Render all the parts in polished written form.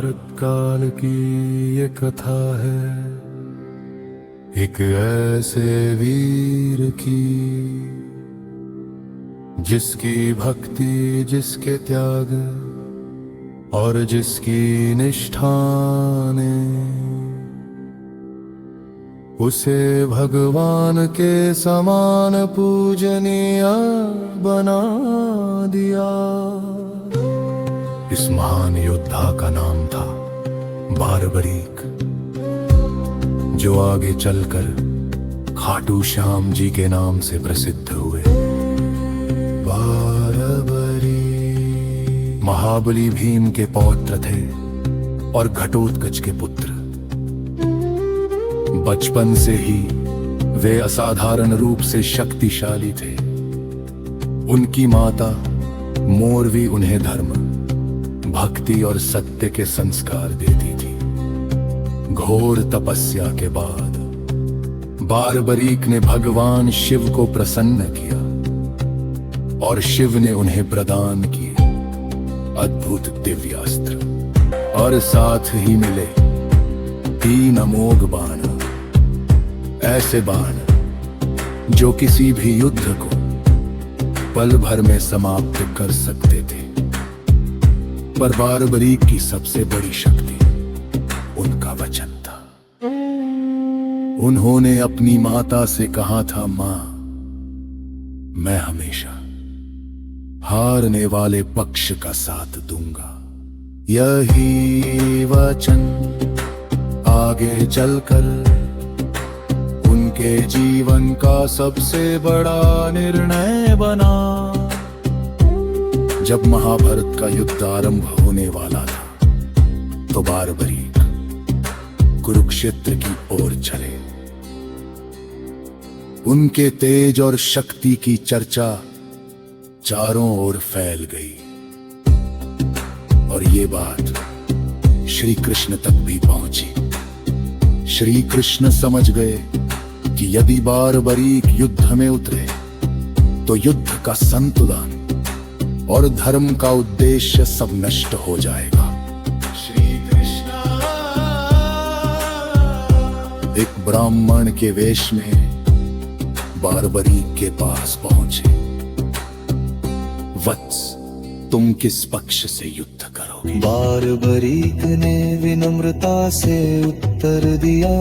महाभारत काल की ये कथा है एक ऐसे वीर की, जिसकी भक्ति, जिसके त्याग और जिसकी निष्ठा ने उसे भगवान के समान पूजनीय बना दिया। इस महान योद्धा का नाम था बारबरीक, जो आगे चलकर खाटू श्याम जी के नाम से प्रसिद्ध हुए। बारबरीक महाबली भीम के पौत्र थे और घटोत्कच के पुत्र। बचपन से ही वे असाधारण रूप से शक्तिशाली थे। उनकी माता मोरवी उन्हें धर्म, भक्ति और सत्य के संस्कार देती थी। घोर तपस्या के बाद बारबरीक ने भगवान शिव को प्रसन्न किया और शिव ने उन्हें प्रदान किए अद्भुत दिव्यास्त्र और साथ ही मिले 3 अमोघ बाण, ऐसे बाण जो किसी भी युद्ध को पल भर में समाप्त कर सकते थे। पर बारबरीक की सबसे बड़ी शक्ति उनका वचन था। उन्होंने अपनी माता से कहा था, मां, मैं हमेशा हारने वाले पक्ष का साथ दूंगा। यही वचन आगे चलकर उनके जीवन का सबसे बड़ा निर्णय बना। जब महाभारत का युद्ध आरंभ होने वाला था तो बारबरीक कुरुक्षेत्र की ओर चले। उनके तेज और शक्ति की चर्चा चारों ओर फैल गई और ये बात श्री कृष्ण तक भी पहुंची। श्री कृष्ण समझ गए कि यदि बारबरीक युद्ध में उतरे तो युद्ध का संतुलन और धर्म का उद्देश्य सब नष्ट हो जाएगा। श्री कृष्ण एक ब्राह्मण के वेश में बारबरीक के पास पहुंचे। वत्स, तुम किस पक्ष से युद्ध करोगे? बारबरीक ने विनम्रता से उत्तर दिया,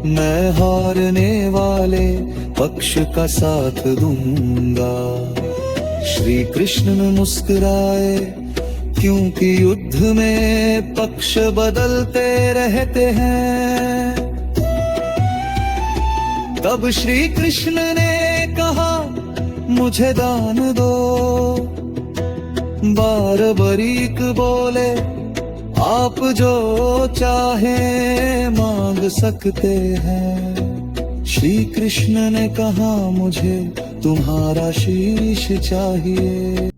मैं हारने वाले पक्ष का साथ दूंगा। श्री कृष्ण ने मुस्कुराए, क्योंकि युद्ध में पक्ष बदलते रहते हैं। तब श्री कृष्ण ने कहा, मुझे दान दो। बारबरीक बोले, आप जो चाहे मांग सकते हैं। श्री कृष्ण ने कहा, मुझे तुम्हारा शीश चाहिए।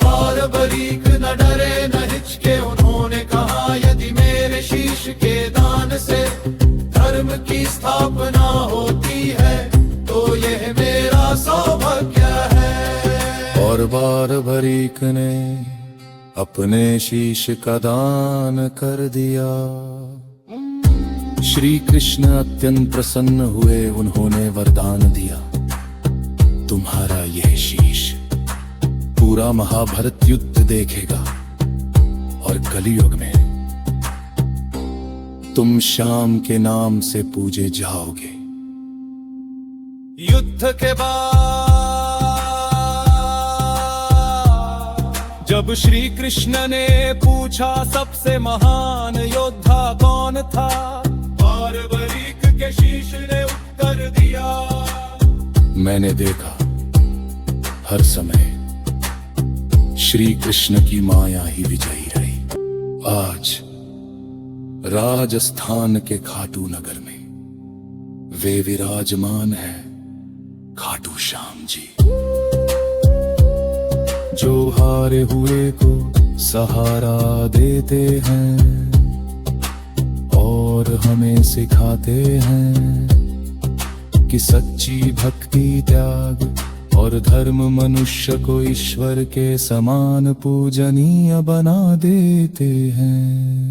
बारबरीक न डरे न हिचके, उन्होंने कहा, यदि मेरे शीश के दान से धर्म की स्थापना होती है तो यह मेरा सौभाग्य है। और बारबरीक ने अपने शीश का दान कर दिया। श्री कृष्ण अत्यंत प्रसन्न हुए। उन्होंने वरदान दिया, तुम्हारा यह शीश पूरा महाभारत युद्ध देखेगा और कलयुग में तुम श्याम के नाम से पूजे जाओगे। युद्ध के बाद जब श्री कृष्ण ने पूछा, सबसे महान योद्धा कौन था? बारबरीक के शीश ने उत्तर दिया, मैंने देखा हर समय श्री कृष्ण की माया ही विजयी रही। आज राजस्थान के खाटू नगर में वे विराजमान हैं, खाटू श्याम जी, जो हारे हुए को सहारा देते हैं और हमें सिखाते हैं कि सच्ची भक्ति, त्याग और धर्म मनुष्य को ईश्वर के समान पूजनीय बना देते हैं।